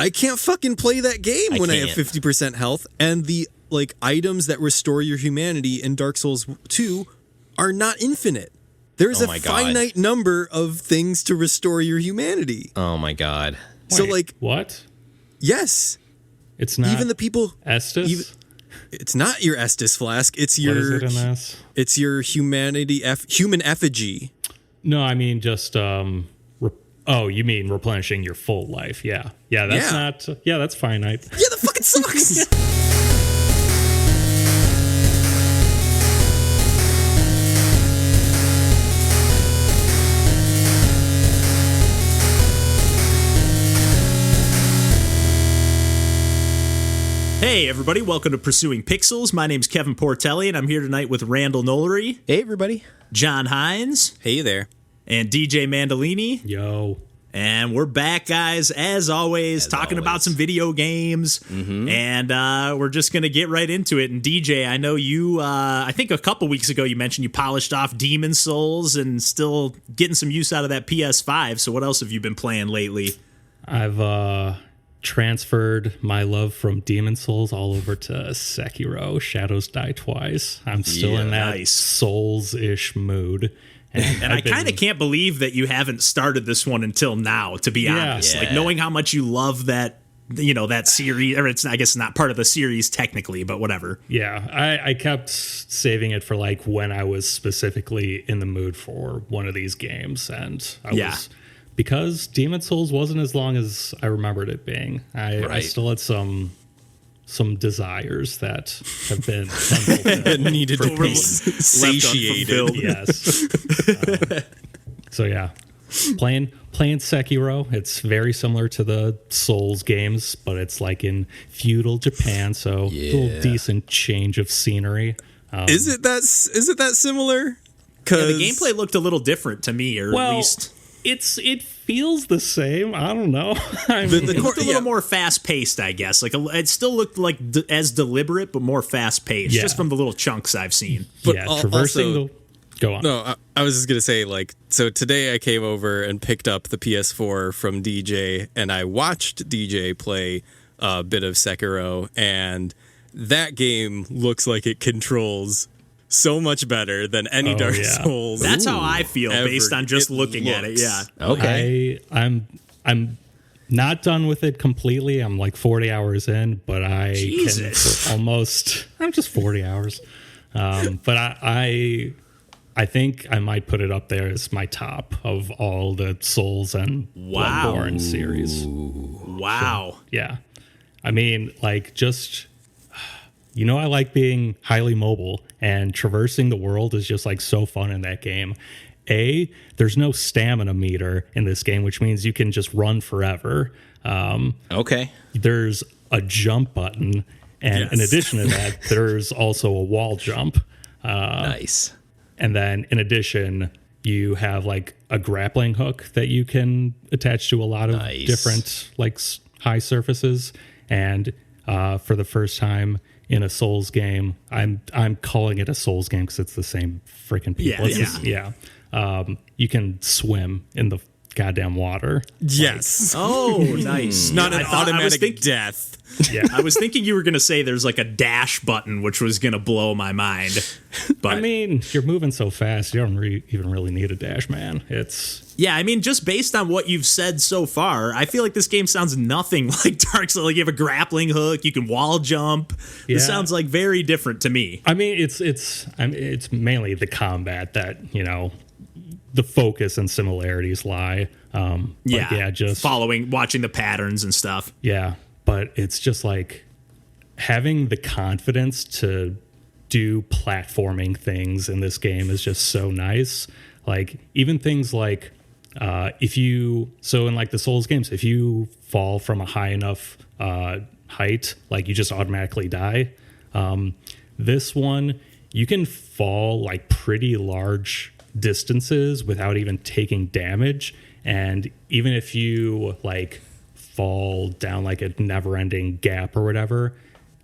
I can't fucking play that game when I have 50% health, and the like items that restore your humanity in Dark Souls 2 are not infinite. There's a finite number of things to restore your humanity. Oh my god. So Wait, like what? Yes. It's not even the people Estus? It's not your Estus flask. It's your what is it in this? It's your human effigy. No, I mean just oh, you mean replenishing your full life. Yeah. Yeah, that's not that's finite. Yeah, that fucking sucks. Hey everybody, welcome to Pursuing Pixels. My name's Kevin Portelli, and I'm here tonight with Randall Nollery. Hey everybody. John Hines. Hey there. And DJ Mandolini. Yo. And we're back, guys, as always, talking about some video games. Mm-hmm. And we're just going to get right into it. And DJ, I know you, I think a couple weeks ago you mentioned you polished off Demon Souls and still getting some use out of that PS5. So what else have you been playing lately? I've transferred my love from Demon Souls all over to Sekiro, Shadows Die Twice. I'm still in that Souls-ish mood. And I kind of can't believe that you haven't started this one until now, to be honest. Like, knowing how much you love that, that series, or I guess not part of the series technically, but whatever. Yeah, I kept saving it for like when I was specifically in the mood for one of these games. And I was... Because Demon Souls wasn't as long as I remembered it being. I still had some desires that have been needed to be satiated. Yes. So yeah, playing Sekiro. It's very similar to the Souls games, but it's like in feudal Japan. So a little decent change of scenery. Is it that similar? The gameplay looked a little different to me, or at least. It feels the same. I don't know. It looked a little more fast paced, I guess. Like it still looked like as deliberate, but more fast paced, just from the little chunks I've seen. But traversing go on. No, I was just gonna say, so today I came over and picked up the PS4 from DJ, and I watched DJ play a bit of Sekiro, and that game looks like it controls so much better than any Dark Souls. That's how I feel based on just looking at it. Yeah. Okay. I'm not done with it completely. I'm like 40 hours in, but I'm just 40 hours. But I think I might put it up there as my top of all the Souls and Bloodborne series. Wow. So, yeah. I mean, I like being highly mobile, and traversing the world is just like so fun in that game. There's no stamina meter in this game, which means you can just run forever. There's a jump button, and in addition to that, there's also a wall jump. Nice. And then in addition, you have like a grappling hook that you can attach to a lot of different high surfaces. And for the first time in a Souls game, I'm calling it a Souls game because it's the same freaking people. You can swim in the goddamn water. Yes. Nice. Not an automatic death. Yeah. I was thinking you were going to say there's like a dash button, which was going to blow my mind. But I mean, you're moving so fast, you don't even really need a dash, man. Just based on what you've said so far, I feel like this game sounds nothing like Dark Souls. Like you have a grappling hook, you can wall jump. Yeah. This sounds like very different to me. I mean, it's mainly the combat that, the focus and similarities lie. Just watching the patterns and stuff. Yeah, but it's just like having the confidence to do platforming things in this game is just so nice. Like even things like in like the Souls games, if you fall from a high enough height, like you just automatically die. This one, you can fall like pretty large distances without even taking damage, and even if you like fall down like a never-ending gap or whatever,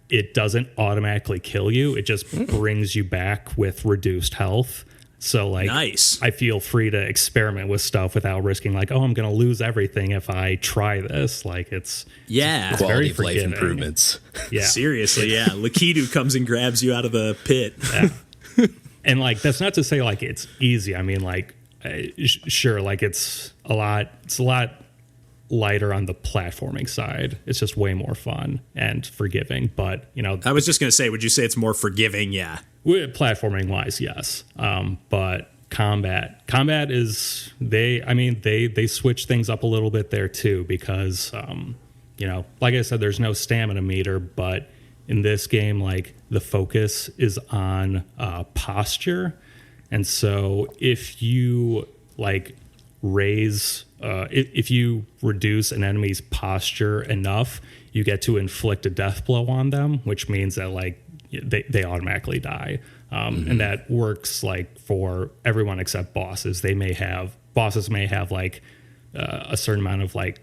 it doesn't automatically kill you. It just brings you back with reduced health. So like, nice. I feel free to experiment with stuff without risking like, oh, I'm going to lose everything if I try this. Like it's quality very of life forgiving. improvements. Yeah, Seriously, yeah. Lakitu comes and grabs you out of the pit. Yeah. And like that's not to say like it's easy. I mean, like sure, like it's a lot lighter on the platforming side. It's just way more fun and forgiving. But I was just gonna say, would you say it's more forgiving? Yeah. Platforming wise, yes. But combat is they switch things up a little bit there too because like I said, there's no stamina meter, but in this game, like the focus is on posture, and so if you like if you reduce an enemy's posture enough, you get to inflict a death blow on them, which means that like they automatically die. And that works like for everyone except bosses. Bosses may have like a certain amount of like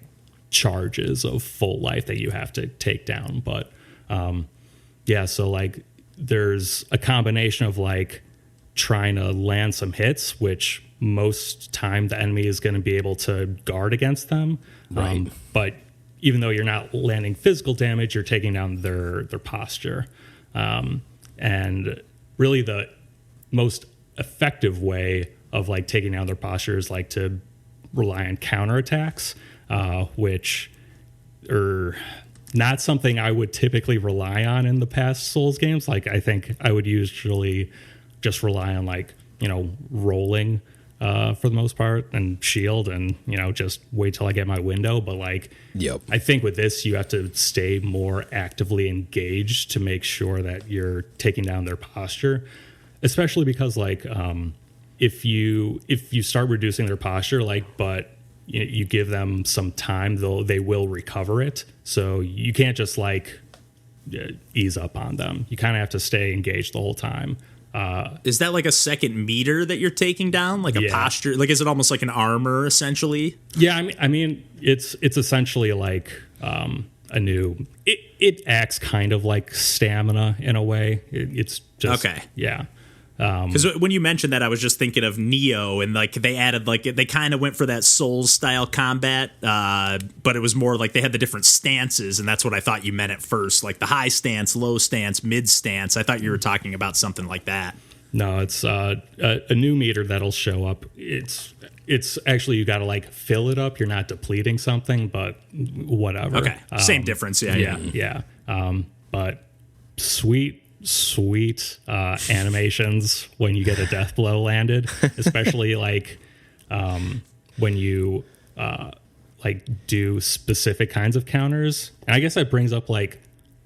charges of full life that you have to take down. But so like there's a combination of like trying to land some hits, which most time the enemy is going to be able to guard against them. Right. But even though you're not landing physical damage, you're taking down their posture. And really the most effective way of like taking down their posture is like to rely on counterattacks, which are not something I would typically rely on in the past Souls games. Like I think I would usually just rely on like, rolling for the most part and shield and, just wait till I get my window. But like, yep. I think with this, you have to stay more actively engaged to make sure that you're taking down their posture, especially because like, if you start reducing their posture, like, but you give them some time, they will recover it. So you can't just like ease up on them. You kind of have to stay engaged the whole time. Is that like a second meter that you're taking down, like a posture? Like, is it almost like an armor essentially? Yeah, I mean, it's essentially like a new. It acts kind of like stamina in a way. It's just okay. Yeah. Because when you mentioned that, I was just thinking of Neo, and like they added like they kind of went for that Souls style combat, but it was more like they had the different stances, and that's what I thought you meant at first, like the high stance, low stance, mid stance. I thought you were talking about something like that. No, it's a new meter that'll show up. It's actually you got to like fill it up. You're not depleting something, but whatever. Okay, same difference. Yeah. But sweet animations when you get a death blow landed, especially like when you like do specific kinds of counters. And I guess that brings up like,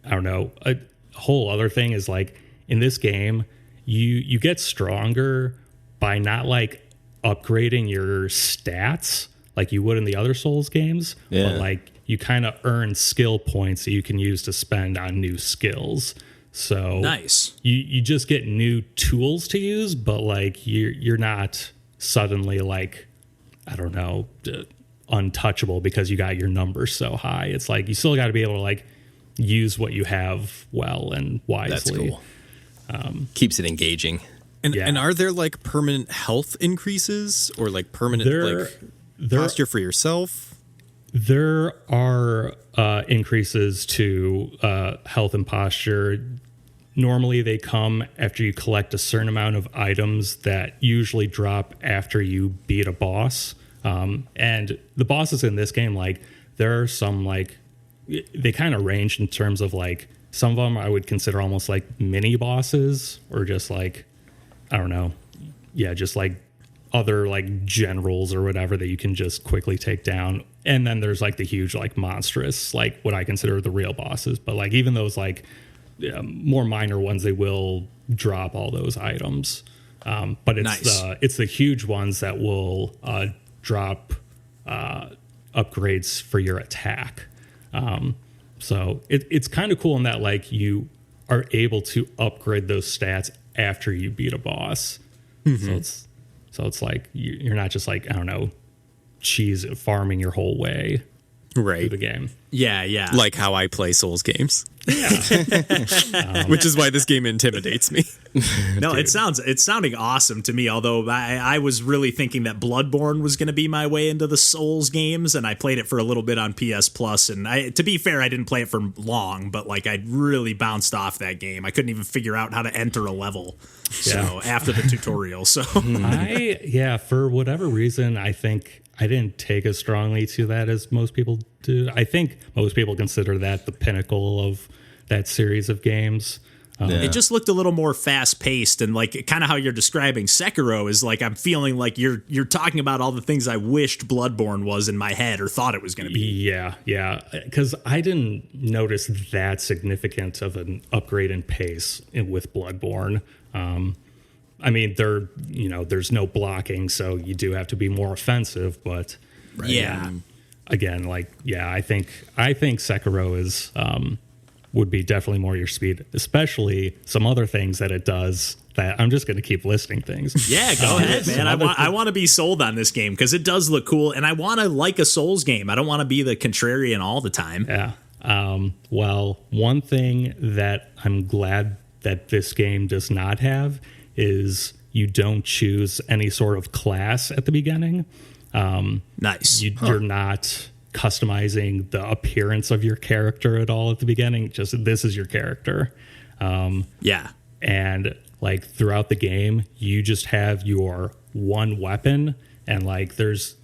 I don't know, a whole other thing is like in this game you get stronger by not like upgrading your stats like you would in the other Souls games, but like you kind of earn skill points that you can use to spend on new skills. So nice. You just get new tools to use, but like you're not suddenly like, I don't know, untouchable because you got your numbers so high. It's like you still got to be able to like use what you have well and wisely. That's cool. Keeps it engaging. And are there like permanent health increases or like permanent posture for yourself? There are increases to health and posture. Normally, they come after you collect a certain amount of items that usually drop after you beat a boss. And the bosses in this game, like, there are some, like, they kind of range in terms of, like, some of them I would consider almost like mini bosses or just, like, I don't know. Yeah, just, like, other, like, generals or whatever that you can just quickly take down. And then there's, like, the huge, like, monstrous, like, what I consider the real bosses. But, like, even those, like, more minor ones, they will drop all those items. But it's the huge ones that will drop upgrades for your attack. So it's kind of cool in that, like, you are able to upgrade those stats after you beat a boss. Mm-hmm. So it's like you're not just like, I don't know, cheese farming your whole way through the game. Yeah. like how I play Souls games. Which is why this game intimidates me. No, it's sounding awesome to me. Although I was really thinking that Bloodborne was going to be my way into the Souls games, and I played it for a little bit on PS Plus. And to be fair, I didn't play it for long, but like I really bounced off that game. I couldn't even figure out how to enter a level. So after the tutorial, for whatever reason, I think I didn't take as strongly to that as most people do. I think most people consider that the pinnacle of that series of games. It just looked a little more fast paced, and like kind of how you're describing Sekiro is like I'm feeling like you're talking about all the things I wished Bloodborne was in my head or thought it was going to be. Yeah, because I didn't notice that significant of an upgrade in pace with Bloodborne. I mean, there's no blocking, so you do have to be more offensive. But again, I think Sekiro is would be definitely more your speed, especially some other things that it does. That I'm just going to keep listing things. Yeah, go ahead, man. I want to be sold on this game because it does look cool, and I want to like a Souls game. I don't want to be the contrarian all the time. Yeah. Well, one thing that I'm glad that this game does not have is you don't choose any sort of class at the beginning. Nice. You're not customizing the appearance of your character at all at the beginning. Just this is your character. And like throughout the game, you just have your one weapon, and like there's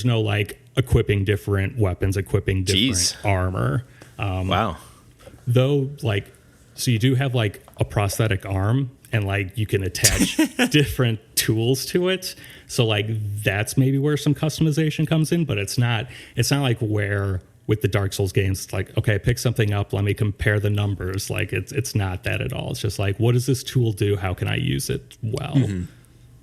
no like equipping different weapons, equipping different armor. Wow. Though, like, so you do have like a prosthetic arm, and like you can attach different tools to it. So like that's maybe where some customization comes in, but it's not like where with the Dark Souls games, it's like, okay, pick something up, let me compare the numbers. Like it's not that at all. It's just like, what does this tool do? How can I use it well?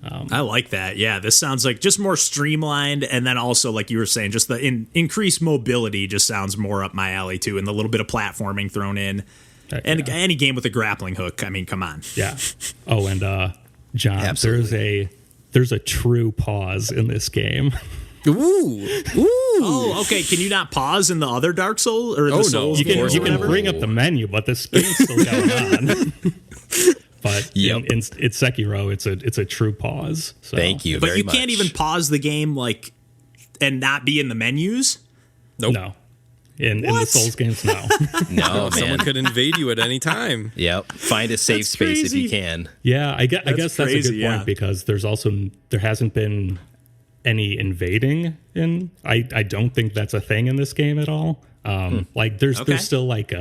I like that. Yeah, this sounds like just more streamlined, and then also like you were saying, just the increased mobility just sounds more up my alley too, and the little bit of platforming thrown in. And any game with a grappling hook, I mean, come on. Yeah. Oh, and John, Absolutely. there's a true pause in this game. Ooh. Oh, okay. Can you not pause in the other Dark Souls or the Souls? You can bring up the menu, but this game's still going on. But in Sekiro, it's a true pause. So. Thank you. But very you much. can't even pause the game like and not be in the menus. Nope. No. In the Souls games, no. No, man. Someone could invade you at any time. Yep. Find a safe space if you can. Yeah, I guess that's crazy, a good point because there hasn't been any invading in. I don't think that's a thing in this game at all. Like there's still like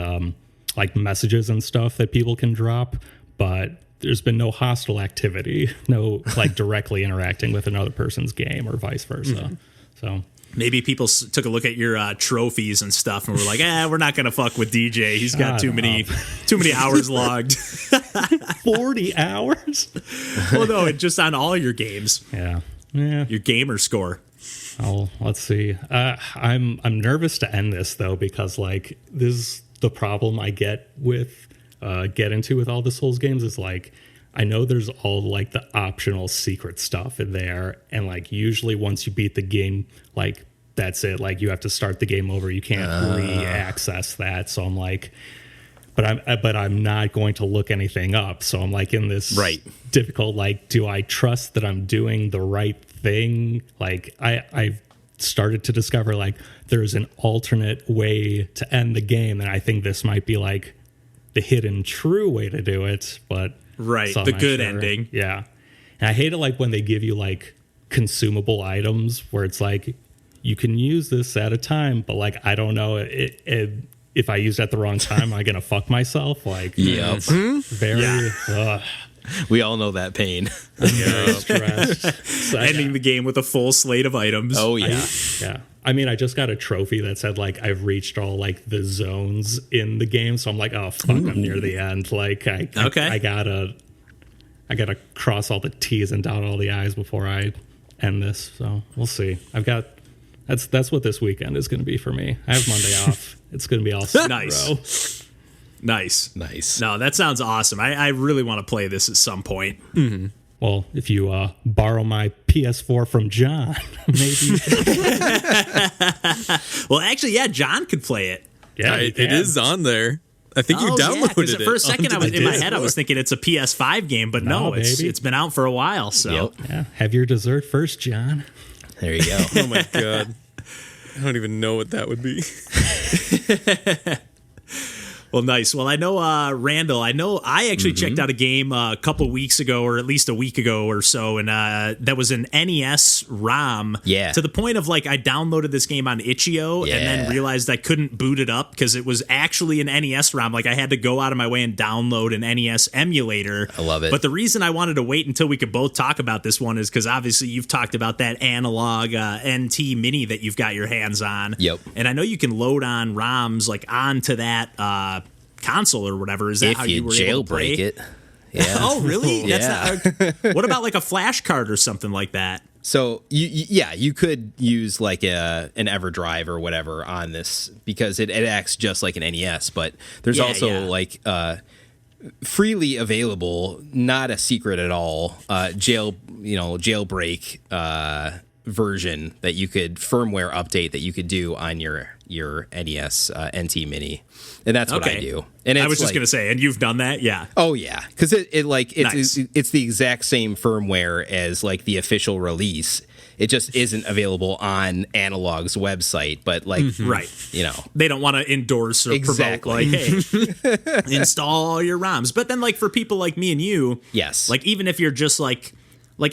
messages and stuff that people can drop, but there's been no hostile activity, no like directly interacting with another person's game or vice versa. So. Maybe people took a look at your trophies and stuff and were like, we're not going to fuck with DJ. He's got too many hours logged. 40 hours? Well, no, it's just on all your games. Yeah. Your gamer score. Oh, let's see. I'm nervous to end this, though, because like this is the problem I get into with all the Souls games is like, I know there's all like the optional secret stuff in there, and like usually once you beat the game, like that's it. Like you have to start the game over. You can't re-access that. So I'm like, but I'm not going to look anything up. So I'm like in this difficult. Like, do I trust that I'm doing the right thing? Like I've started to discover like there's an alternate way to end the game, and I think this might be like the hidden true way to do it, but. Right, so the good ending. Yeah. And I hate it like when they give you like consumable items where it's like you can use this at a time, but like I don't know if I use it at the wrong time, am I gonna fuck myself? Like very we all know that pain. I'm very stressed. So, ending the game with a full slate of items. Oh yeah. Yeah. I mean, I just got a trophy that said like I've reached all like the zones in the game, so I'm like, oh fuck, I'm near the end. Like I gotta cross all the T's and dot all the I's before I end this. So we'll see. That's what this weekend is going to be for me. I have Monday off. It's going to be all Nice. Nice. No, that sounds awesome. I really want to play this at some point. Mm-hmm. Well, if you borrow my PS4 from John, maybe. Well, actually, yeah, John could play it. Yeah, It is on there. I think you downloaded it. For a second, I was in my head. I PS4. was thinking it's a PS5 game, but no, it's been out for a while. So Yep. Yeah, have your dessert first, John. There you go. Oh my god. I don't even know what that would be. Well, nice. Well, I know Randall. I know I actually checked out a game a couple weeks ago, or at least a week ago or so, and that was an NES ROM. Yeah. To the point of like I downloaded this game on itch.io and then Yeah. realized I couldn't boot it up because it was actually an NES ROM. Like I had to go out of my way and download an NES emulator. I love it. But the reason I wanted to wait until we could both talk about this one is because obviously you've talked about that Analogue Nt-Mini that you've got your hands on. Yep. And I know you can load on ROMs like onto that console or whatever. Is that If how you you were able to play jailbreak it. Yeah. Oh, really? Yeah. That's not, what about like a flash card or something like that? So you could use like an EverDrive or whatever on this because it acts just like an NES, but there's also like freely available, not a secret at all, jailbreak version that you could firmware update that you could do on your NES Nt-Mini, and that's what I do. And I it's was just like, gonna say, and you've done that, yeah. oh yeah, because Nice. it's the exact same firmware as like the official release. It just isn't available on Analogue's website, but like Right. you know, They don't want to endorse or Exactly. promote like, hey, install all your ROMs. But then like for people like me and you, yes, like even if you're just like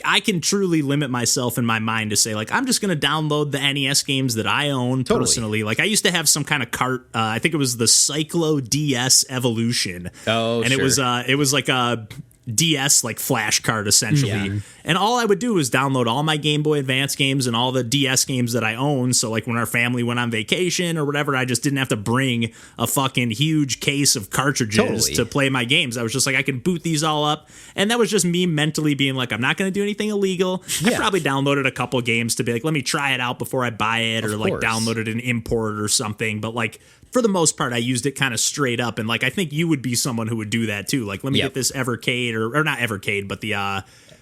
I can truly limit myself in my mind to say, like, I'm just going to download the NES games that I own personally. Like, I used to have some kind of cart. I think it was the Cyclo DS Evolution. Oh, and sure. it was like a DS like flash card essentially. Yeah. And all I would do was download all my Game Boy Advance games and all the DS games that I own. So like when our family went on vacation or whatever, I just didn't have to bring a fucking huge case of cartridges to play my games. I was just like, I can boot these all up. And that was just me mentally being like, I'm not going to do anything illegal. I probably downloaded a couple games to be like, let me try it out before I buy it, or like downloaded an import or something. But like for the most part, I used it kind of straight up. And like, I think you would be someone who would do that too. Like, let me get this Evercade or not Evercade, but the,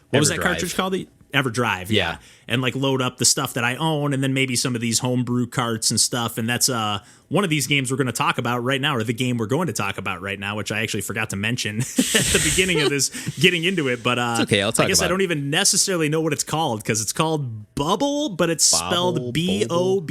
what was that cartridge called? The EverDrive. Yeah. And like load up the stuff that I own, and then maybe some of these homebrew carts and stuff. And that's one of these games we're going to talk about right now, or the game we're going to talk about right now, which I actually forgot to mention at the beginning of this getting into it. But it's okay, I'll talk I guess about I don't even necessarily know what it's called, because it's called Bubble, but it's spelled Bobl,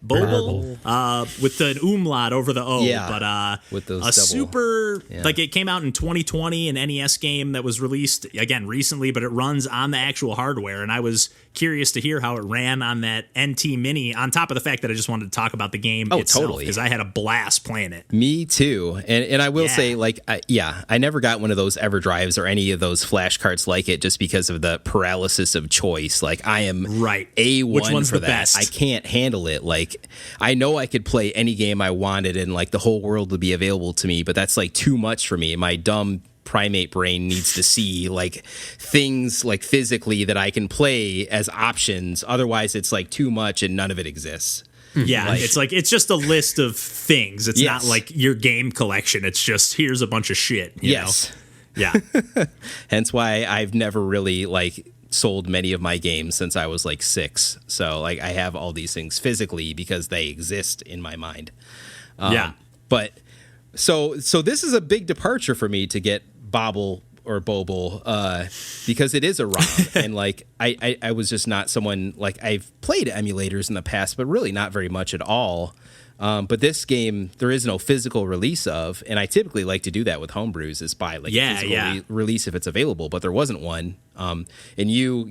Bobl, with an umlaut over the O. Yeah, but with those a double, super like it came out in 2020, an NES game that was released again recently, but it runs on the actual hardware. And I was curious to hear how it ran on that Nt-Mini, on top of the fact that I just wanted to talk about the game itself, because I had a blast playing it. Me too. And I will say, like, I never got one of those EverDrives or any of those flash carts like it, just because of the paralysis of choice. Like, I am A1 Which one's for the that. best? I can't handle it. Like, I know I could play any game I wanted and like the whole world would be available to me, but that's like too much for me. My dumb primate brain needs to see like things like physically that I can play as options. Otherwise it's like too much and none of it exists. Yeah, it's just a list of things. It's not like your game collection. It's just, here's a bunch of shit. You know? Yeah. Hence why I've never really like sold many of my games since I was like 6. So like I have all these things physically because they exist in my mind. But so this is a big departure for me to get Bobl or Bobl because it is a ROM. And like I was just not someone, like, I've played emulators in the past, but really not very much at all. But this game, there is no physical release of, and I typically like to do that with homebrews, is buy like a physical release if it's available, but there wasn't one. And you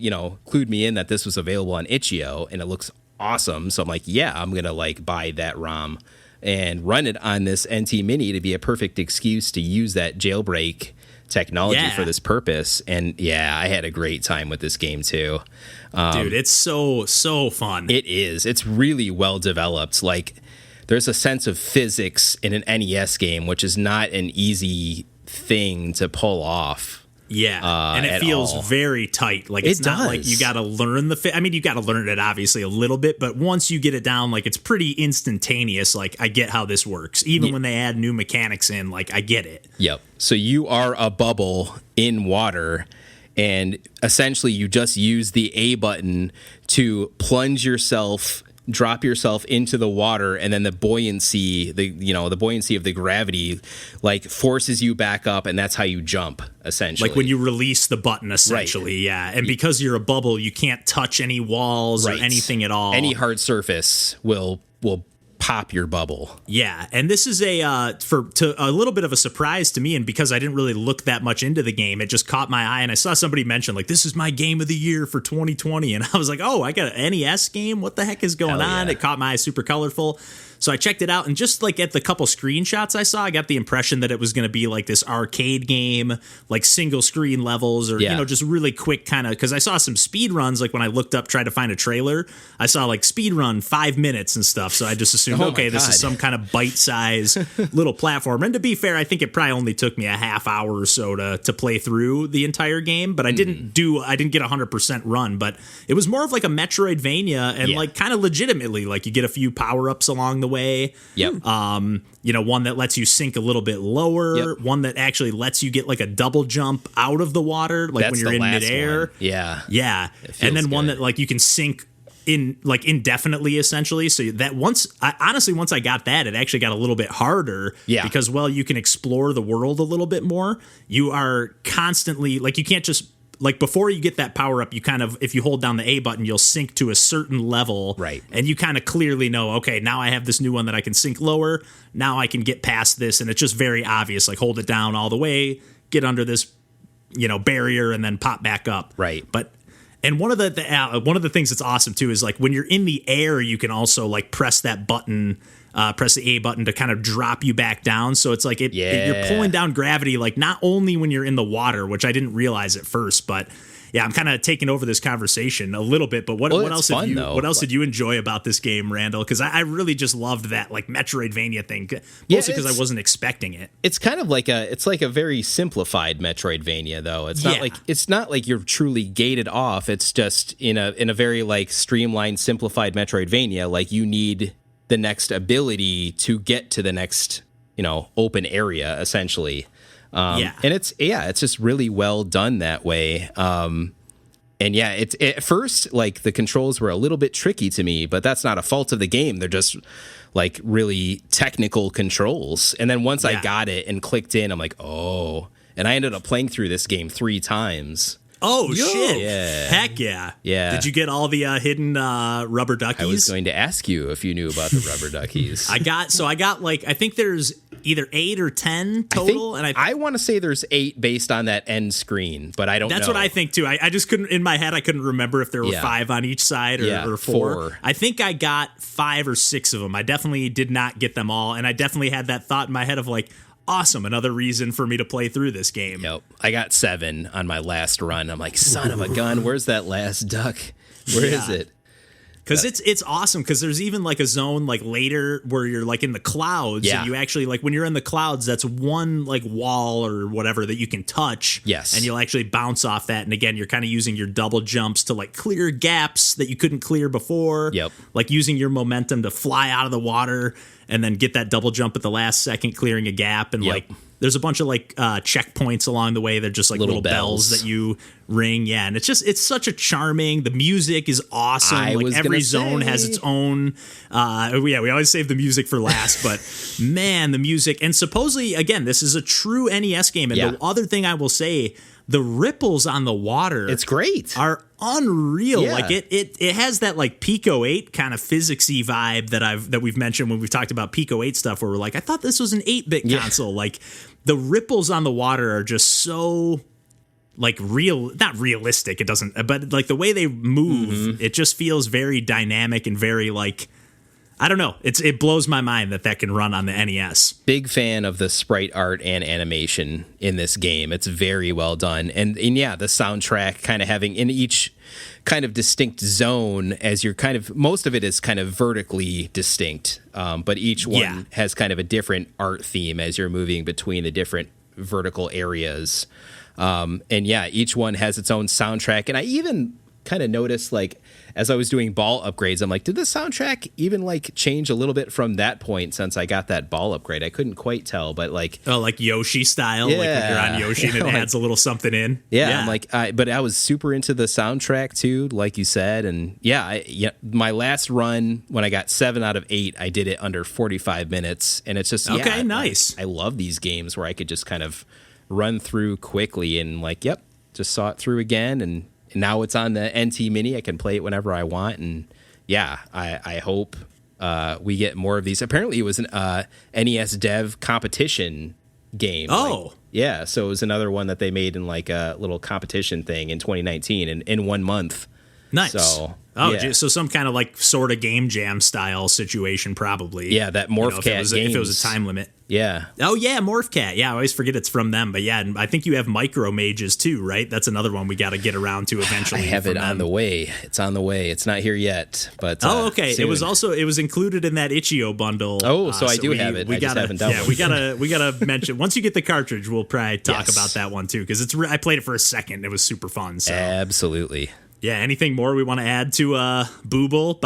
clued me in that this was available on itch.io, and it looks awesome. So I'm like, yeah, I'm going to like buy that ROM and run it on this Nt-Mini to be a perfect excuse to use that jailbreak technology for this purpose. And I had a great time with this game too. Dude, it's so fun. It is. It's really well developed. Like, there's a sense of physics in an NES game, which is not an easy thing to pull off. And it feels very tight. Like, it's not like you got to learn you got to learn it obviously a little bit, but once you get it down, like, it's pretty instantaneous. Like, I get how this works. Even when they add new mechanics in, like, I get it. Yep. So you are a bubble in water, and essentially you just use the A button to plunge yourself, drop yourself into the water, and then the buoyancy of the gravity like forces you back up, and that's how you jump, essentially. Like when you release the button, essentially. Right. Yeah. And because you're a bubble, you can't touch any walls or anything at all. Any hard surface will pop your bubble. Yeah, and this is a little bit of a surprise to me, and because I didn't really look that much into the game, it just caught my eye, and I saw somebody mention like, this is my game of the year for 2020, and I was like, oh, I got an NES game? What the heck is going on? It caught my eye, super colorful. So I checked it out, and just like at the couple screenshots I saw, I got the impression that it was going to be like this arcade game, like single screen levels, or just really quick kind of. Because I saw some speed runs, like when I looked up, tried to find a trailer, I saw like speed run 5 minutes and stuff. So I just assumed, this is some kind of bite size little platform. And to be fair, I think it probably only took me a half hour or so to play through the entire game. But I didn't get 100% run, but it was more of like a Metroidvania, and like kind of legitimately, like you get a few power ups along the way. Yep. One that lets you sink a little bit lower, one that actually lets you get like a double jump out of the water, like when you're in midair. One. Yeah. And then one that like you can sink in like indefinitely, essentially. So that once I got that, it actually got a little bit harder. Yeah. Because you can explore the world a little bit more. You are constantly like, you can't just, like before you get that power up, you kind of, if you hold down the A button, you'll sink to a certain level. Right. And you kind of clearly know, okay, now I have this new one that I can sink lower. Now I can get past this. And it's just very obvious, like hold it down all the way, get under this, barrier, and then pop back up. Right. And one of the things that's awesome too is like when you're in the air, you can also like press that button, press the A button to kind of drop you back down. So it's like you're pulling down gravity, like not only when you're in the water, which I didn't realize at first, but yeah, I'm kind of taking over this conversation a little bit. But what else did you enjoy about this game, Randall? Because I really just loved that like Metroidvania thing, mostly because I wasn't expecting it. It's kind of like a very simplified Metroidvania, though. It's not like you're truly gated off. It's just in a very like streamlined, simplified Metroidvania. Like you need the next ability to get to the next, open area, essentially. And it's just really well done that way. At first, like the controls were a little bit tricky to me, but that's not a fault of the game. They're just like really technical controls. And then once I got it and clicked in, I'm like, oh, and I ended up playing through this game 3 times. Oh, shit. Yeah. Heck yeah. Yeah. Did you get all the hidden rubber duckies? I was going to ask you if you knew about the rubber duckies. I got like, I think there's either 8 or 10 total. I want to say there's 8 based on that end screen, but I don't know. That's what I think too. I just couldn't, in my head, I couldn't remember if there were 5 on each side or 4. I think I got 5 or 6 of them. I definitely did not get them all. And I definitely had that thought in my head of like, awesome, another reason for me to play through this game. Nope. I got 7 on my last run. I'm like, son of a gun, where's that last duck? Where is it? Because it's awesome, because there's even like a zone like later where you're like in the clouds, and you actually like when you're in the clouds, that's one like wall or whatever that you can touch. Yes. And you'll actually bounce off that. And again, you're kind of using your double jumps to like clear gaps that you couldn't clear before. Yep. Like using your momentum to fly out of the water and then get that double jump at the last second, clearing a gap. And like there's a bunch of like checkpoints along the way. They're just like little bells that you ring. Yeah. And it's such a charming, the music is awesome. Every zone has its own. We always save the music for last, but man, the music. And supposedly, again, this is a true NES game. And the other thing I will say, the ripples on the water, it's great, are unreal. Like it has that like Pico 8 kind of physicsy vibe that we've mentioned when we've talked about Pico 8 stuff, where we're like, I thought this was an 8-bit console. Like the ripples on the water are just so like not realistic. It doesn't, but like the way they move, it just feels very dynamic and very like, I don't know. It blows my mind that can run on the NES. Big fan of the sprite art and animation in this game. It's very well done. And the soundtrack kind of having in each kind of distinct zone, as you're kind of, most of it is kind of vertically distinct. But each one has kind of a different art theme as you're moving between the different vertical areas. Each one has its own soundtrack. And I even kind of noticed like as I was doing ball upgrades, I'm like, did the soundtrack even like change a little bit from that point since I got that ball upgrade? I couldn't quite tell, but like, oh, like Yoshi style, like when you're on Yoshi and it adds a little something in. Yeah, I'm like, but I was super into the soundtrack too, like you said, and my last run when I got 7 out of 8, I did it under 45 minutes, and it's just okay, nice. I love these games where I could just kind of run through quickly and like, just saw it through again, and now it's on the Nt-Mini. I can play it whenever I want, and I hope we get more of these. Apparently, it was an NES Dev competition game. Oh, so it was another one that they made in like a little competition thing in 2019, and in 1 month. Nice. So, so some kind of like sort of game jam style situation, probably. Yeah, that Morphcat Games. If it was a time limit. Yeah. Oh, yeah, Morphcat. Yeah, I always forget it's from them. But yeah, and I think you have Micro Mages too, right? That's another one we got to get around to eventually. I have it on the way. It's on the way. It's not here yet. But okay. Soon. It was included in that Itch.io bundle. Oh, so I do have it. I just haven't done it. We gotta mention once you get the cartridge, we'll probably talk about that one too, because I played it for a second. It was super fun. So. Absolutely. Yeah, anything more we want to add to Böbl?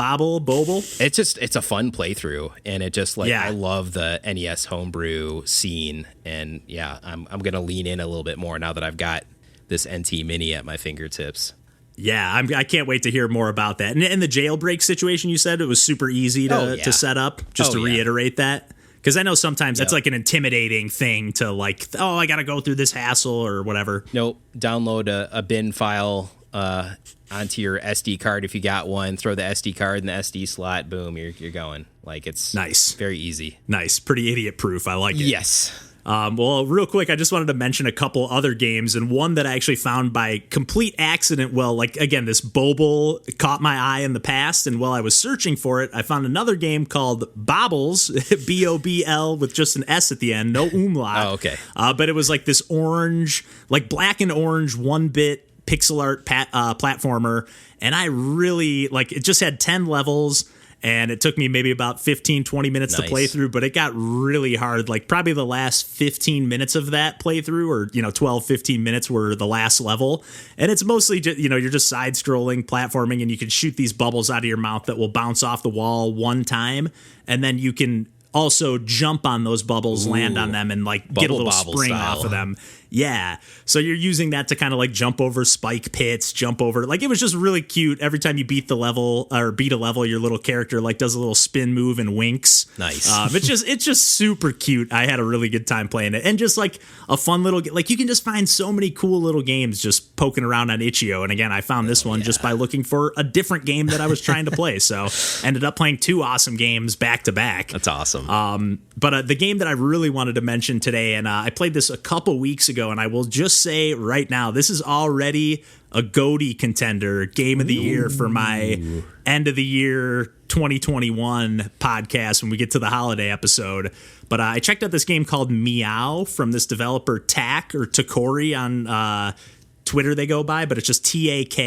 It's a fun playthrough, and it just I love the NES homebrew scene, and I'm gonna lean in a little bit more now that I've got this Nt-Mini at my fingertips. Yeah, I can't wait to hear more about that. And the jailbreak situation, you said it was super easy to set up. Just to reiterate that. Because I know sometimes that's like an intimidating thing to like, I got to go through this hassle or whatever. Nope. Download a bin file onto your SD card if you got one. Throw the SD card in the SD slot. Boom, you're going. Like, it's nice, very easy. Nice, pretty idiot proof. I like it. Yes. Well, real quick, I just wanted to mention a couple other games, and one that I actually found by complete accident. Well, like, again, this Bobl caught my eye in the past, and while I was searching for it, I found another game called Bobls, Bobl, with just an S at the end, no umlaut. Oh, okay. But it was like this orange, like black and orange 1-bit pixel art platformer, and I really, like, it just had 10 levels. And it took me maybe about 15, 20 minutes to play through, but it got really hard. Like probably the last 15 minutes of that playthrough, or 12, 15 minutes were the last level. And it's mostly just, you're just side scrolling, platforming, and you can shoot these bubbles out of your mouth that will bounce off the wall one time. And then you can also jump on those bubbles, land on them, and like get a little spring off of them. Yeah. So you're using that to kind of like jump over spike pits, jump over. Like, it was just really cute. Every time you beat a level, your little character like does a little spin move and winks. Nice. It's just super cute. I had a really good time playing it, and just like a fun little, like, you can just find so many cool little games just poking around on Itch.io. And again, I found this one just by looking for a different game that I was trying to play. So ended up playing 2 awesome games back to back. That's awesome. But the game that I really wanted to mention today, and I played this a couple weeks ago, and I will just say right now, this is already a GOTY contender, game of the year for my end of the year 2021 podcast when we get to the holiday episode. But I checked out this game called Meow from this developer Takori on Twitter they go by, but it's just TAK.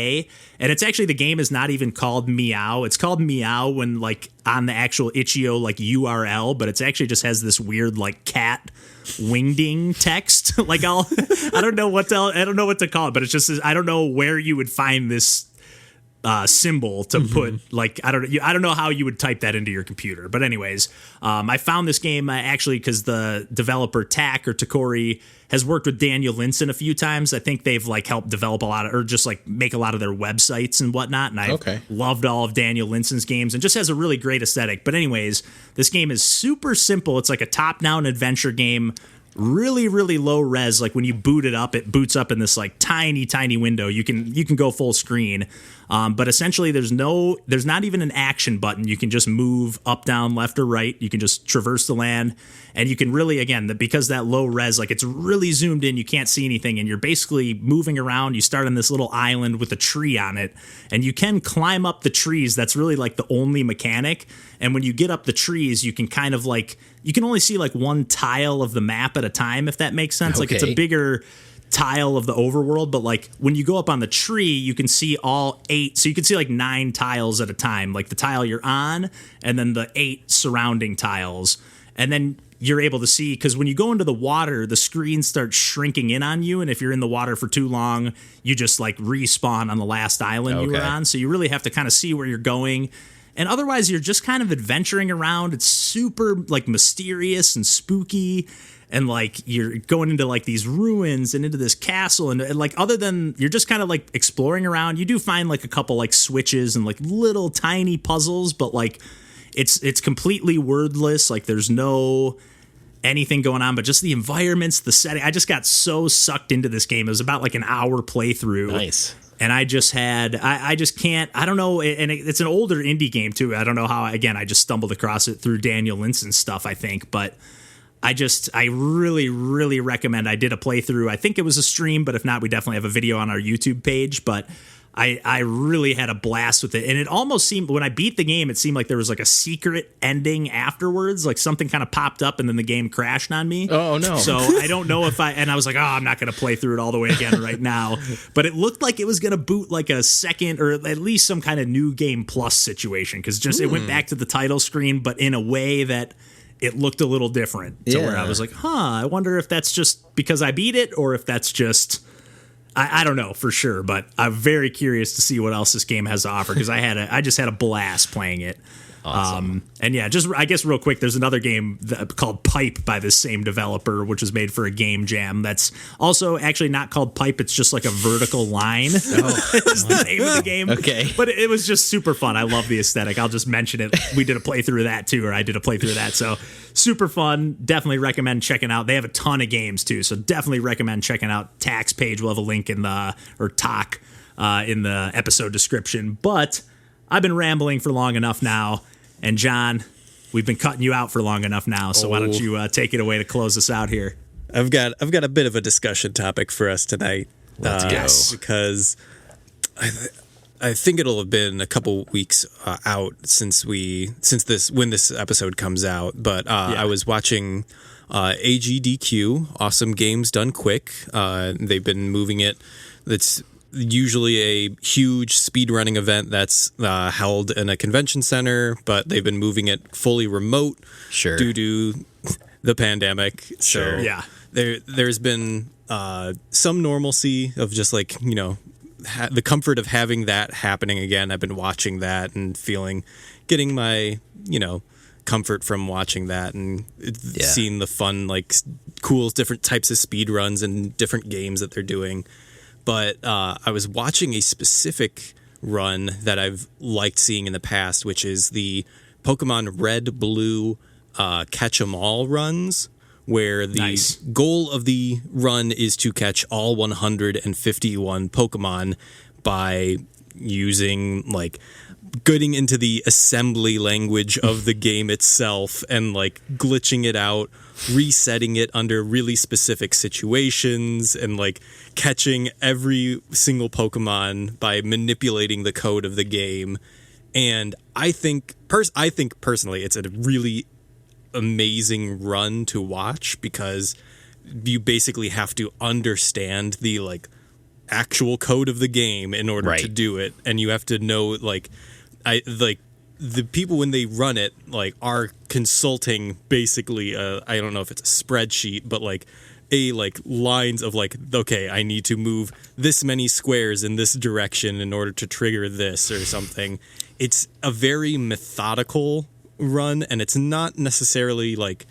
And it's actually, the game is not even called Meow. It's called Meow when like on the actual Itch.io like URL, but it's actually just has this weird like cat wingding text. Like I don't know what to call it, but it's just, I don't know where you would find this symbol to put, like, I don't know how you would type that into your computer. But anyways, I found this game actually because the developer Takori has worked with Daniel Linson a few times. I think they've like helped develop a lot of, or just like make a lot of their websites and whatnot. And I loved all of Daniel Linson's games, and just has a really great aesthetic. But anyways, this game is super simple. It's like a top-down adventure game. Really, really low res. Like when you boot it up, it boots up in this like tiny window. You can go full screen. But essentially there's not even an action button. You can just move up, down, left, or right. You can just traverse the land, and you can really, again, because that low res, like it's really zoomed in, you can't see anything, and you're basically moving around. You start on this little island with a tree on it, and you can climb up the trees. That's really like the only mechanic. And when you get up the trees, you can kind of like, you can only see like one tile of the map at a time, if that makes sense. Like it's a bigger tile of the overworld, but like when you go up on the tree, you can see all 8, so you can see like 9 tiles at a time, like the tile you're on and then the 8 surrounding tiles. and then you're able to see, because when you go into the water, the screen starts shrinking in on you, and if you're in the water for too long, you just like respawn on the last island you were on. So you really have to kind of see where you're going. And otherwise, you're just kind of adventuring around. It's super like mysterious and spooky. And like you're going into like these ruins and into this castle. And like other than you're just kind of like exploring around, you do find like a couple like switches and like little tiny puzzles. But like it's completely wordless. Like there's no anything going on, but just the environments, the setting. I just got so sucked into this game. It was about like an hour playthrough. Nice. And I just had, I just can't, I don't know. And it's an older indie game too. I don't know how, again, I just stumbled across it through Daniel Linson's stuff, I think. But I really, really recommend. I did a playthrough. I think it was a stream, but if not, we definitely have a video on our YouTube page. But I really had a blast with it. And it almost seemed, when I beat the game, it seemed like there was like a secret ending afterwards. Like something kind of popped up and then the game crashed on me. Oh, no. So I don't know if and I was like, oh, I'm not going to play through it all the way again right now. But it looked like it was going to boot like a second or at least some kind of new game plus situation. Because just it went back to the title screen, but in a way that it looked a little different. To where I was like, I wonder if that's just because I beat it or if that's just... I don't know for sure, but I'm very curious to see what else this game has to offer because I just had a blast playing it. Awesome. And yeah, just I guess real quick, there's another game called Pipe by this same developer, which was made for a game jam. That's also actually not called Pipe. It's just like a vertical line. Is the name of the game. Okay. But it was just super fun. I love the aesthetic. I'll just mention it. We did a playthrough of that too, or I did a playthrough of that. So super fun. Definitely recommend checking out. They have a ton of games too. So definitely recommend checking out Tack's page. We'll have a link in the, or Tack in the episode description. But I've been rambling for long enough now. And John, we've been cutting you out for long enough now, so why don't you take it away to close us out here? I've got a bit of a discussion topic for us tonight. Let's go. Because I think it'll have been a couple weeks out when this episode comes out. But I was watching AGDQ, Awesome Games Done Quick. They've been moving it. That's usually a huge speedrunning event that's held in a convention center, but they've been moving it fully remote due to the pandemic. Sure. So Yeah. There's been some normalcy of just like, the comfort of having that happening again. I've been watching that and getting my, comfort from watching that and seeing the fun, like cool different types of speed runs and different games that they're doing. But I was watching a specific run that I've liked seeing in the past, which is the Pokemon Red, Blue Catch 'em All runs, where the goal of the run is to catch all 151 Pokemon by using like getting into the assembly language of the game itself and like glitching it out, resetting it under really specific situations, and like catching every single Pokemon by manipulating the code of the game. And I think personally it's a really amazing run to watch because you basically have to understand the like actual code of the game in order to do it, and you have to know the people when they run it like are consulting basically I don't know if it's a spreadsheet, but like lines of like, okay, I need to move this many squares in this direction in order to trigger this or something. It's a very methodical run, and it's not necessarily like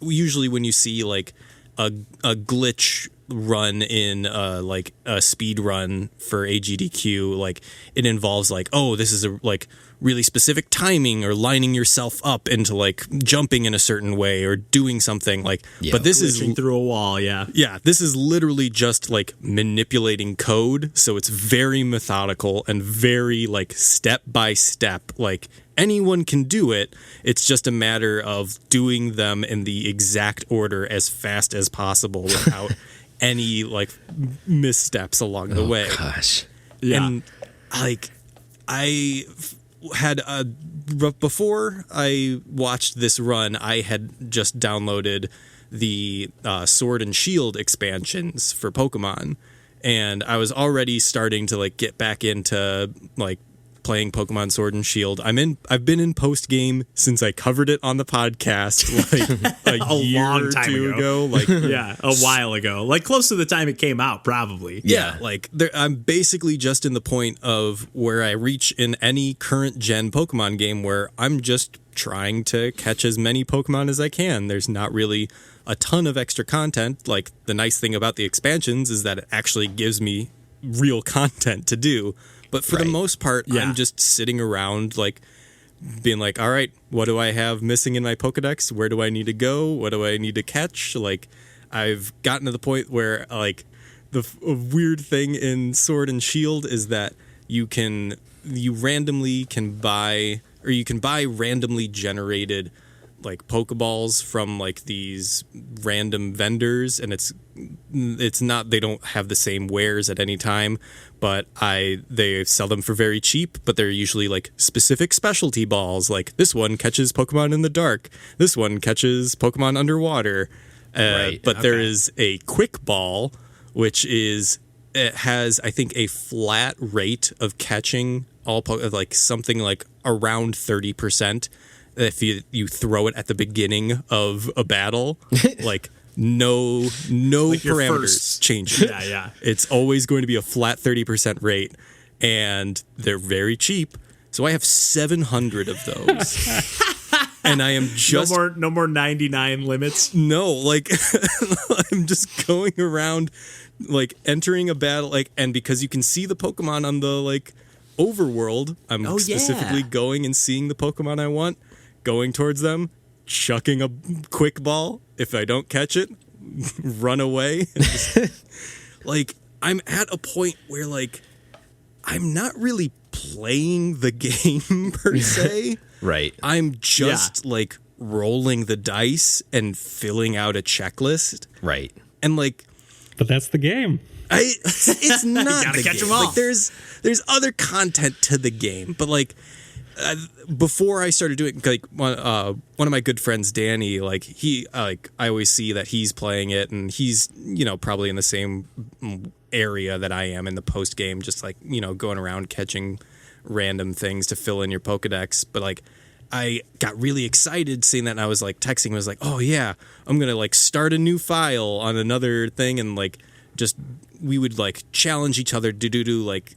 usually when you see like a glitch run in like a speed run for AGDQ, like it involves like, oh, this is a like really specific timing or lining yourself up into like jumping in a certain way or doing something like, but this is through a wall. Yeah. This is literally just like manipulating code. So it's very methodical and very like step by step, like anyone can do it. It's just a matter of doing them in the exact order as fast as possible without any like missteps along the way. Gosh. Yeah. And like I had before I watched this run, I had just downloaded the Sword and Shield expansions for Pokemon, and I was already starting to like get back into like playing Pokemon Sword and Shield. I've been in post game since I covered it on the podcast like a year long or time two ago. Like yeah, a while ago, like close to the time it came out, probably. Yeah, like I'm basically just in the point of where I reach in any current gen Pokemon game where I'm just trying to catch as many Pokemon as I can. There's not really a ton of extra content. Like the nice thing about the expansions is that it actually gives me real content to do. But for the most part, I'm just sitting around like being like, all right, what do I have missing in my Pokedex? Where do I need to go? What do I need to catch? Like I've gotten to the point where like the weird thing in Sword and Shield is that you randomly can buy randomly generated like Pokeballs from like these random vendors, and it's not, they don't have the same wares at any time, but they sell them for very cheap, but they're usually like specific specialty balls. Like this one catches Pokemon in the dark, this one catches Pokemon underwater. But there is a quick ball, which it has, I think, a flat rate of catching all like something like around 30%. If you throw it at the beginning of a battle, like no like parameters change. Yeah. It's always going to be a flat 30% rate, and they're very cheap. So I have 700 of those. And I am just no more 99 limits. No, like I'm just going around like entering a battle, like, and because you can see the Pokemon on the like overworld, I'm specifically going and seeing the Pokemon I want, going towards them, chucking a quick ball. If I don't catch it, run away. Like I'm at a point where like I'm not really playing the game per se. Right. I'm just like rolling the dice and filling out a checklist. Right. And like, but that's the game. It's not gotta the catch game. 'em all. Like there's other content to the game, but like before I started doing, like one of my good friends, Danny, like he like I always see that he's playing it, and he's probably in the same area that I am in the post game, just like going around catching random things to fill in your Pokedex. But like I got really excited seeing that, and I was like texting, was like, oh yeah, I'm gonna like start a new file on another thing, and like just we would like challenge each other to do like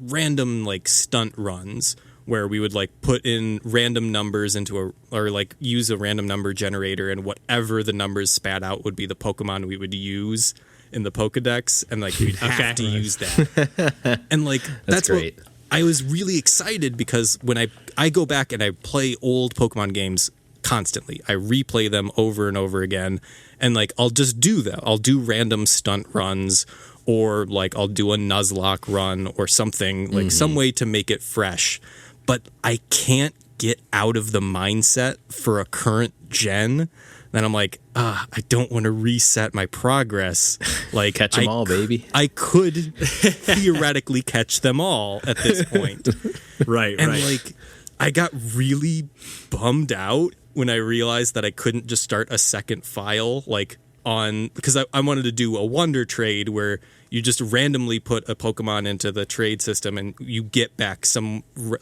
random like stunt runs where we would like put in random numbers or like use a random number generator, and whatever the numbers spat out would be the Pokemon we would use in the Pokedex, and like we'd have to use that. And like that's great. What I was really excited, because when I go back and I play old Pokemon games constantly, I replay them over and over again, and like I'll just do that. I'll do random stunt runs, or like I'll do a Nuzlocke run or something, like some way to make it fresh. But I can't get out of the mindset for a current gen. Then I'm like, I don't want to reset my progress. Like catch them all, baby. I could theoretically catch them all at this point. Right. Like I got really bummed out when I realized that I couldn't just start a second file, like because I wanted to do a wonder trade where you just randomly put a Pokemon into the trade system and you get back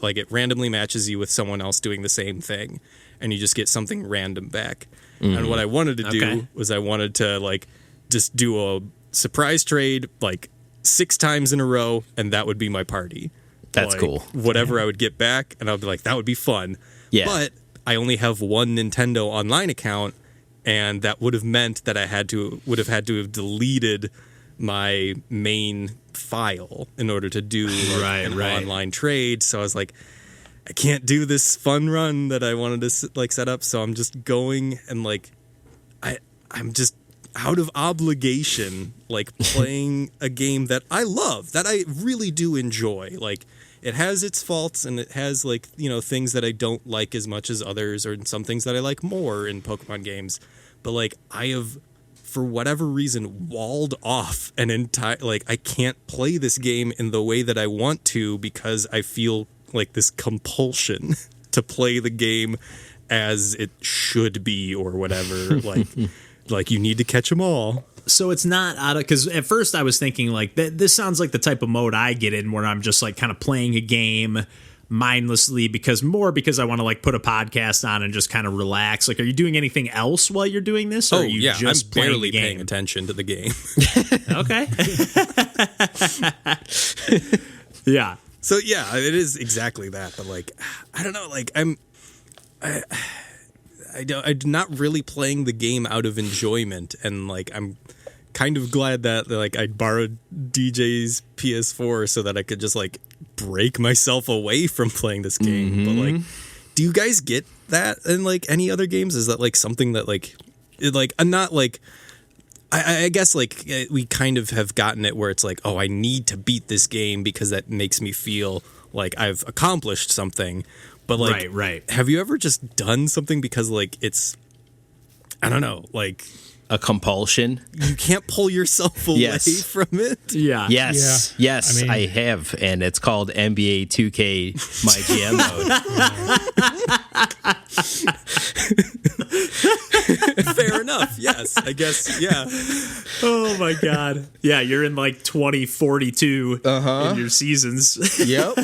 like it randomly matches you with someone else doing the same thing, and you just get something random back. And what I wanted to do was I wanted to like just do a surprise trade like 6 times in a row, and that would be my party. That's like, cool. Whatever I would get back, and I would be like, that would be fun. Yeah. But I only have one Nintendo Online account, and that would have meant that I would have had to have deleted my main file in order to do an online trade. So I was like, I can't do this fun run that I wanted to like set up. So I'm just going and like I'm just out of obligation, like playing a game that I love, that I really do enjoy. Like it has its faults, and it has like things that I don't like as much as others, or some things that I like more in Pokemon games. But like I have, for whatever reason, walled off an entire, like I can't play this game in the way that I want to, because I feel like this compulsion to play the game as it should be or whatever. Like you need to catch them all. So it's not out of, because at first I was thinking like this sounds like the type of mode I get in where I'm just like kind of playing a game mindlessly because I want to like put a podcast on and just kind of relax. Like, are you doing anything else while you're doing this? Or are you just I'm playing barely the game? paying attention to the game. Okay. Yeah. So yeah, it is exactly that. But like, I don't know. Like, I'm not really playing the game out of enjoyment, and like I'm kind of glad that like I borrowed DJ's PS4 so that I could just like break myself away from playing this game. But like, do you guys get that in like any other games? Is that like something that like I'm not like. I guess like we kind of have gotten it where it's like, oh, I need to beat this game because that makes me feel like I've accomplished something. But like, right. Have you ever just done something because like it's, I don't know, like A compulsion. you can't pull yourself away from it? Yeah. Yes, Yeah. yes, I mean- I have, and it's called NBA 2K My Jam Mode. Fair enough. Yes, I guess. Yeah. Oh my God. Yeah, you're in like 2042 in your seasons. Yep.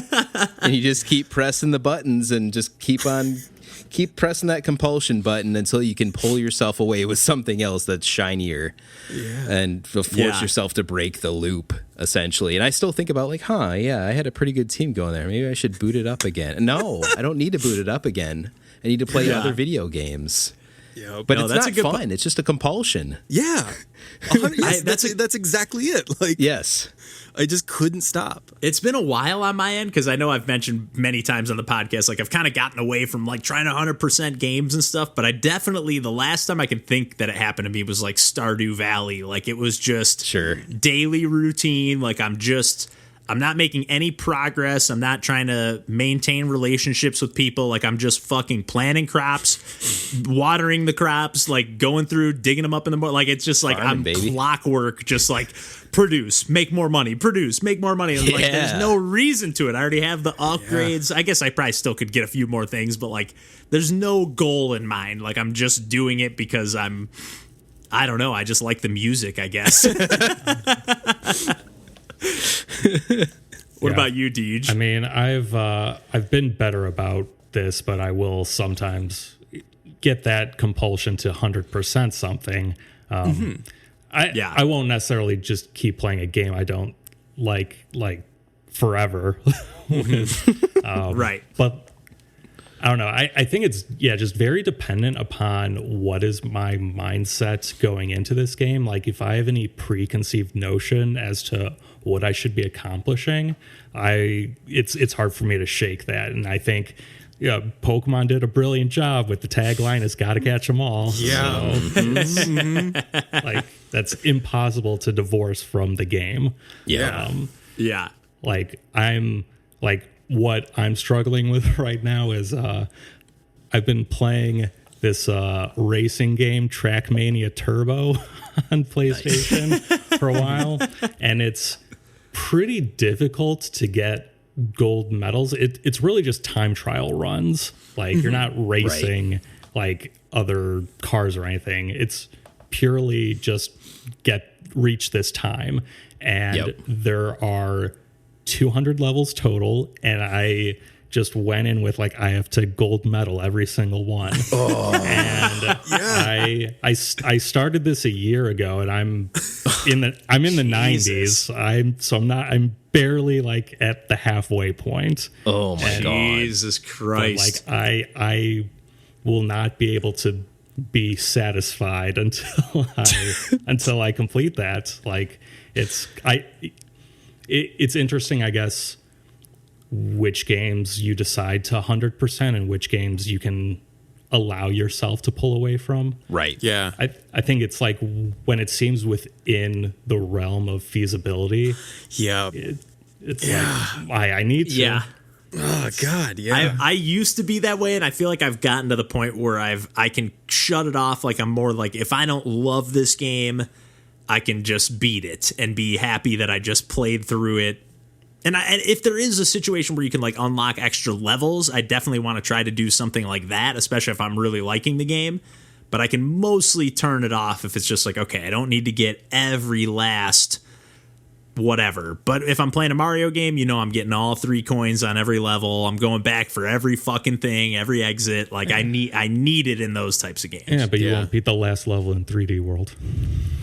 And you just keep pressing the buttons and just keep pressing that compulsion button until you can pull yourself away with something else that's shinier. Yeah. And force yourself to break the loop, essentially. And I still think about like, I had a pretty good team going there. Maybe I should boot it up again. No, I don't need to boot it up again. I need to play other video games. Yeah. But No, it's that's not a good fun. It's just a compulsion. Yeah. Yes, that's exactly it. Like, Yes. I just couldn't stop. It's been a while on my end because I know I've mentioned many times on the podcast, like I've kind of gotten away from like trying to 100% games and stuff. But I definitely, the last time I can think that it happened to me was like Stardew Valley. Like it was just daily routine. Like I'm not making any progress. I'm not trying to maintain relationships with people. Like I'm just fucking planting crops, watering the crops, like going through, digging them up in the morning. Like it's just like Farming, baby. clockwork, just like produce, make more money. And like there's no reason to it. I already have the upgrades. I guess I probably still could get a few more things, but like there's no goal in mind. Like I'm just doing it because I don't know. I just like the music, I guess. What about you, Deej? I mean, I've been better about this, but I will sometimes get that compulsion to 100% something. I won't necessarily just keep playing a game I don't like forever. Right. But I don't know. I think it's just very dependent upon what is my mindset going into this game. Like if I have any preconceived notion as to what I should be accomplishing, it's hard for me to shake that. And I think Pokemon did a brilliant job with the tagline, "It's got to catch them all." Yeah. So, like that's impossible to divorce from the game. Yeah. Like what I'm struggling with right now is I've been playing this racing game, Trackmania Turbo, on PlayStation for a while, and it's pretty difficult to get gold medals. It's really just time trial runs. Like you're not racing like other cars or anything. It's purely just reach this time, and there are 200 levels total, and I just went in with like I have to gold medal every single one. And I started this a year ago, and I'm in the 90s. I'm barely like at the halfway point. Oh my God. Jesus Christ. But, like I will not be able to be satisfied until I complete that. Like it's interesting, I guess, which games you decide to 100% and which games you can allow yourself to pull away from. Right. Yeah. I think it's like when it seems within the realm of feasibility. Yeah. It's like I need to. Yeah. Oh God. Yeah. I used to be that way, and I feel like I've gotten to the point where I can shut it off. Like I'm more like, if I don't love this game, I can just beat it and be happy that I just played through it. And if there is a situation where you can like unlock extra levels, I definitely want to try to do something like that, especially if I'm really liking the game. but I can mostly turn it off if it's just like, okay, I don't need to get every last whatever. But if I'm playing a Mario game, I'm getting all 3 coins on every level. I'm going back for every fucking thing, every exit. Like I need it in those types of games. Yeah, but you won't beat the last level in 3D World.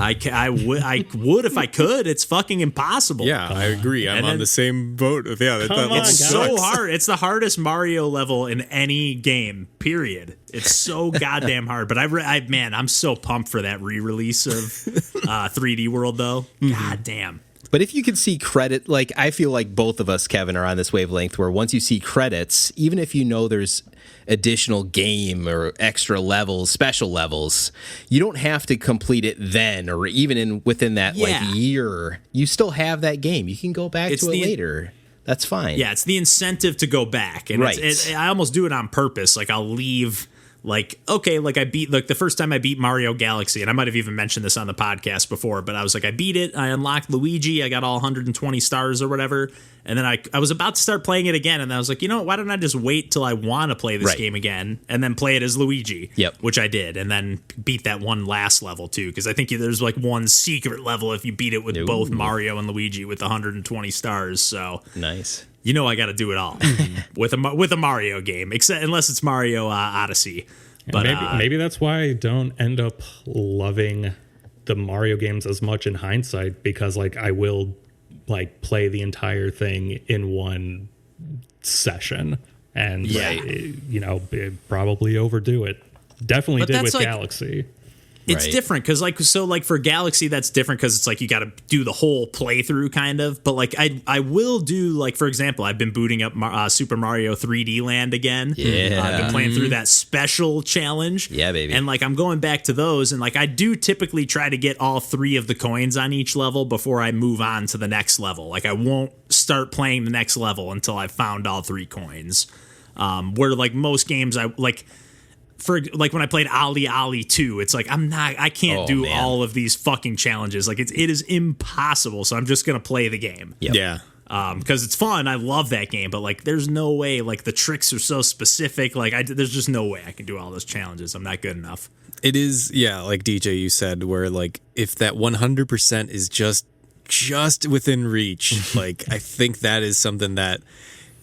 I would if I could. It's fucking impossible. Yeah, I agree. I'm on the same boat. Yeah, it's so hard. It's the hardest Mario level in any game, period. It's so goddamn hard. But I'm so pumped for that re-release of 3D World, though. God damn. But if you could see credit, like I feel like both of us, Kevin, are on this wavelength where once you see credits, even if you know there's additional game or extra levels, special levels, you don't have to complete it then or even within that like year. You still have that game. You can go back to it later. That's fine. Yeah, it's the incentive to go back. And I almost do it on purpose. Like I'll leave... Like, okay, like I beat, like the first time I beat Mario Galaxy, and I might have even mentioned this on the podcast before, but I was like, I beat it, I unlocked Luigi, I got all 120 stars or whatever, and then I was about to start playing it again, and I was like, why don't I just wait till I want to play this game again, and then play it as Luigi, which I did, and then beat that one last level too, because I think there's like one secret level if you beat it with both Mario and Luigi with 120 stars, so... Nice. I got to do it all with a Mario game, except unless it's Mario Odyssey. But maybe that's why I don't end up loving the Mario games as much in hindsight, because like I will like play the entire thing in one session and probably overdo it. Definitely did with Galaxy. It's different because for Galaxy that's different because it's like you got to do the whole playthrough kind of, but like I will do, like, for example, I've been booting up Super Mario 3D Land again. I've been playing through that special challenge, baby, and like I'm going back to those, and like I do typically try to get all 3 of the coins on each level before I move on to the next level. Like I won't start playing the next level until I've found all 3 coins, where like most games I like. For like when I played Ali 2, it's like I can't do all of these fucking challenges. Like it is impossible. So I'm just gonna play the game. Yeah. Because it's fun. I love that game, but like there's no way. Like the tricks are so specific. Like there's just no way I can do all those challenges. I'm not good enough. It is, like DJ you said, where like if that 100% is just within reach, like I think that is something that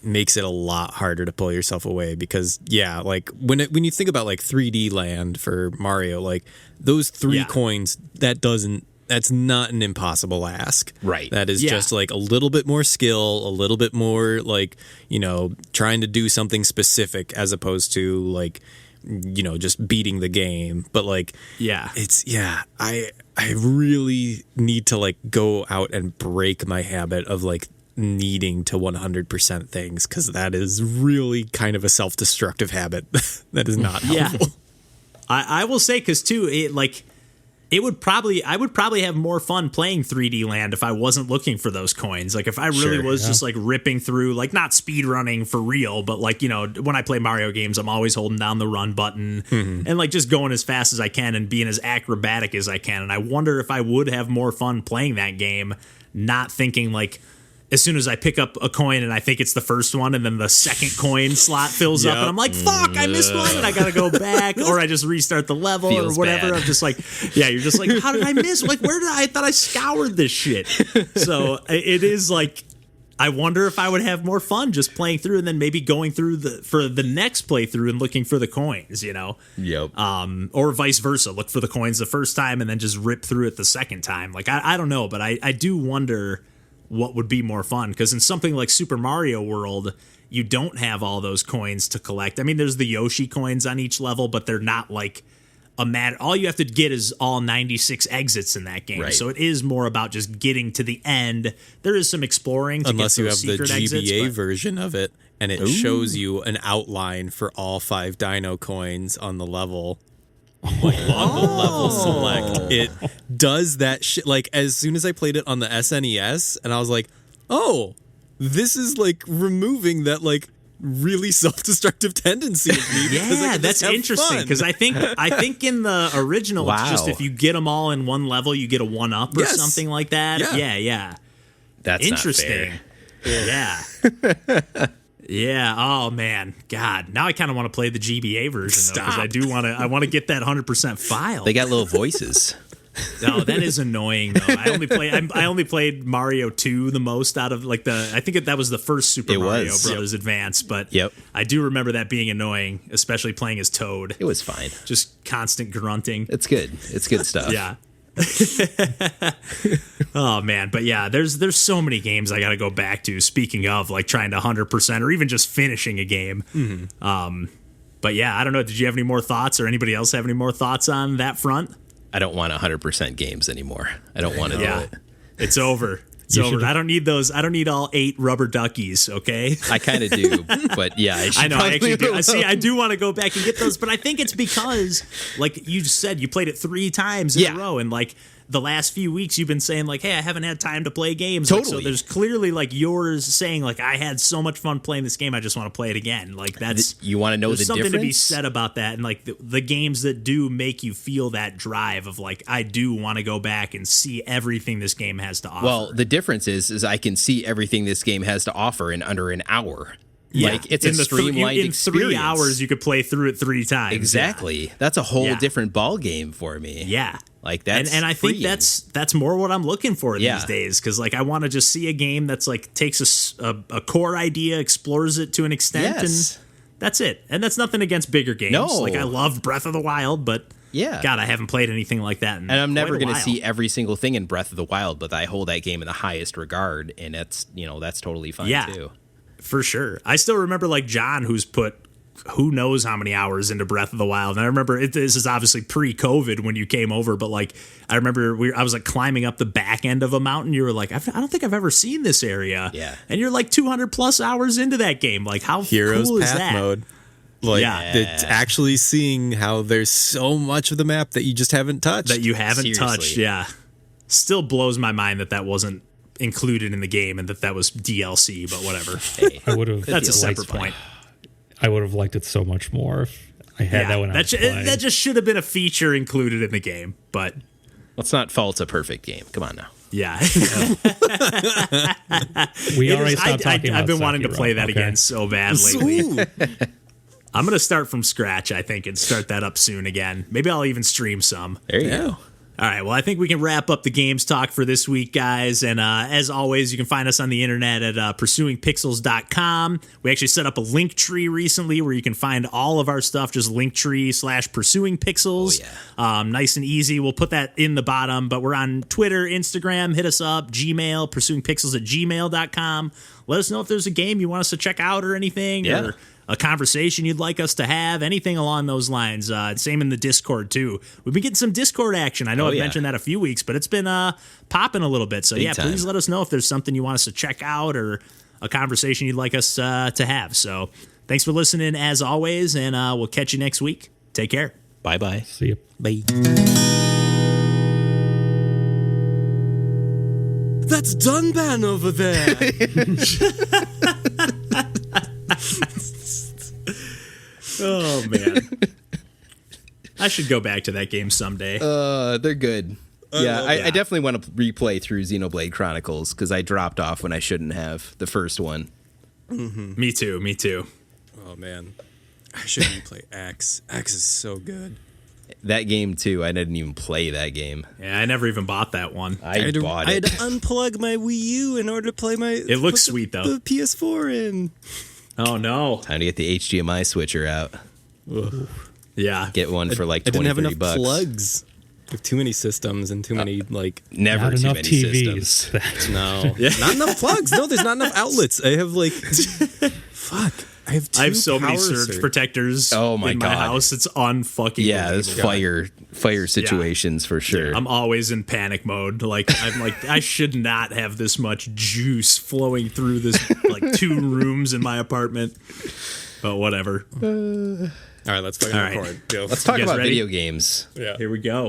makes it a lot harder to pull yourself away, because like when you think about like 3D Land for Mario, like those 3 coins, that's not an impossible ask, right? That is just like a little bit more skill, a little bit more like trying to do something specific as opposed to like just beating the game. But like I really need to like go out and break my habit of like needing to 100% things, because that is really kind of a self-destructive habit that is not helpful. I will say, because too, I would probably have more fun playing 3D Land if I wasn't looking for those coins. Like if I really was just like ripping through, like not speed running for real, but like when I play Mario games, I'm always holding down the run button and like just going as fast as I can and being as acrobatic as I can. And I wonder if I would have more fun playing that game, not thinking like, as soon as I pick up a coin and I think it's the first one, and then the second coin slot fills up, and I'm like, fuck, I missed one, and I gotta go back, or I just restart the level or whatever. Bad. I'm just like, you're just like, how did I miss? Like, I thought I scoured this shit. So it is like, I wonder if I would have more fun just playing through and then maybe going through for the next playthrough and looking for the coins, Yep. Or vice versa, look for the coins the first time and then just rip through it the second time. Like, I don't know, but I do wonder what would be more fun, because in something like Super Mario World, you don't have all those coins to collect. I mean, there's the Yoshi coins on each level, but they're not like a matter. All you have to get is all 96 exits in that game. Right. So it is more about just getting to the end. There is some exploring to unless get you have the GBA exits, version of it, and it shows you an outline for all 5 dino coins on the level. On the level select, it does that shit. Like as soon as I played it on the SNES, and I was like, "Oh, this is like removing that like really self-destructive tendency of me." Yeah, that's interesting, because I think in the original, it's just if you get them all in one level, you get a 1-up or something like that. Yeah. That's interesting. Not fair. Yeah. Yeah. Oh man. God. Now I kind of want to play the GBA version though, because I do want to. I want to get that 100% file. They got little voices. No, that is annoying though. I only played Mario 2 the most out of like I think that was the first Super Mario Brothers Advance, but I do remember that being annoying, especially playing as Toad. It was fine. Just constant grunting. It's good. It's good stuff. Yeah. Oh man, but yeah, there's so many games I got to go back to. Speaking of like trying to 100% or even just finishing a game. Mm-hmm. But yeah, I don't know. Did you have any more thoughts, or anybody else have any more thoughts on that front? I don't want 100% games anymore. I don't want to do it. It's over. It's over. I don't need those. I don't need all 8 rubber duckies. Okay. I kind of do, but yeah, I know. I actually do. See, I do want to go back and get those, but I think it's because, like you just said, you played it 3 times in a row, and like the last few weeks you've been saying like, hey, I haven't had time to play games. Totally. Like, so there's clearly like yours saying like, I had so much fun playing this game, I just want to play it again. Like that's you want to know the something difference? To be said about that, and like the games that do make you feel that drive of like, I do want to go back and see everything this game has to offer. Well, the difference is I can see everything this game has to offer in under an hour. Yeah. Like it's a streamlined experience. In 3 hours, you could play through it 3 times. Exactly. Yeah. That's a whole different ball game for me. Yeah. Like that's and I think that's more what I'm looking for these days, because like I want to just see a game that's like takes a core idea, explores it to an extent, and that's it. And that's nothing against bigger games. No. Like I love Breath of the Wild, but God, I haven't played anything like that. And I'm never going to see every single thing in Breath of the Wild, but I hold that game in the highest regard, and that's totally fine too. For sure. I still remember like John, who's put who knows how many hours into Breath of the Wild. And I remember this is obviously pre-COVID when you came over, but like I remember I was like climbing up the back end of a mountain. You were like, I don't think I've ever seen this area. Yeah. And you're like 200 plus hours into that game. Like how Heroes cool Path is that? Mode. Like it's actually seeing how there's so much of the map that you just haven't touched. That you haven't touched. Yeah. Still blows my mind that wasn't included in the game and that was DLC, but whatever. Hey, I would have. That's a separate point. I would have liked it so much more if I had that when I was playing. That just should have been a feature included in the game, but let's not fault a perfect game. Come on now. Yeah. We already stopped talking about I've been wanting to Sekiro, play that again so bad lately. Ooh. I'm going to start from scratch, I think, and start that up soon again. Maybe I'll even stream some. There you go. All right, well, I think we can wrap up the games talk for this week, guys. And as always, you can find us on the internet at pursuingpixels.com. We actually set up a link tree recently where you can find all of our stuff, just linktree/pursuingpixels. Oh, yeah. Nice and easy. We'll put that in the bottom, but we're on Twitter, Instagram, hit us up, Gmail, pursuingpixels@gmail.com. Let us know if there's a game you want us to check out or anything, or a conversation you'd like us to have, anything along those lines. Same in the Discord, too. We've been getting some Discord action. I know I've mentioned that a few weeks, but it's been popping a little bit. So, Big time. Please let us know if there's something you want us to check out or a conversation you'd like us to have. So, thanks for listening, as always, and we'll catch you next week. Take care. Bye-bye. See you. Bye. That's Dunban over there. Oh, man. I should go back to that game someday. They're good. I definitely want to replay through Xenoblade Chronicles because I dropped off when I shouldn't have the first one. Mm-hmm. Me too. Oh, man. I should replay X. X is so good. That game, too. I didn't even play that game. Yeah, I never even bought that one. I had to unplug my Wii U in order to play my... It looks sweet, though. The PS4 in. Oh, no. Time to get the HDMI switcher out. Ugh. Yeah. Get one for like 20, I didn't have enough $30. Plugs. We have too many systems and too many, like... Never not too enough many TVs. systems. No. Not enough plugs. No, there's not enough outlets. I have, like... Fuck. I have so many surge protectors in my house. It's unfucking there's fire situations for sure. I'm always in panic mode. Like I'm like I should not have this much juice flowing through this like 2 rooms in my apartment. But whatever. All right, let's fucking record. Go. Let's talk about ready? video games. Yeah. Here we go.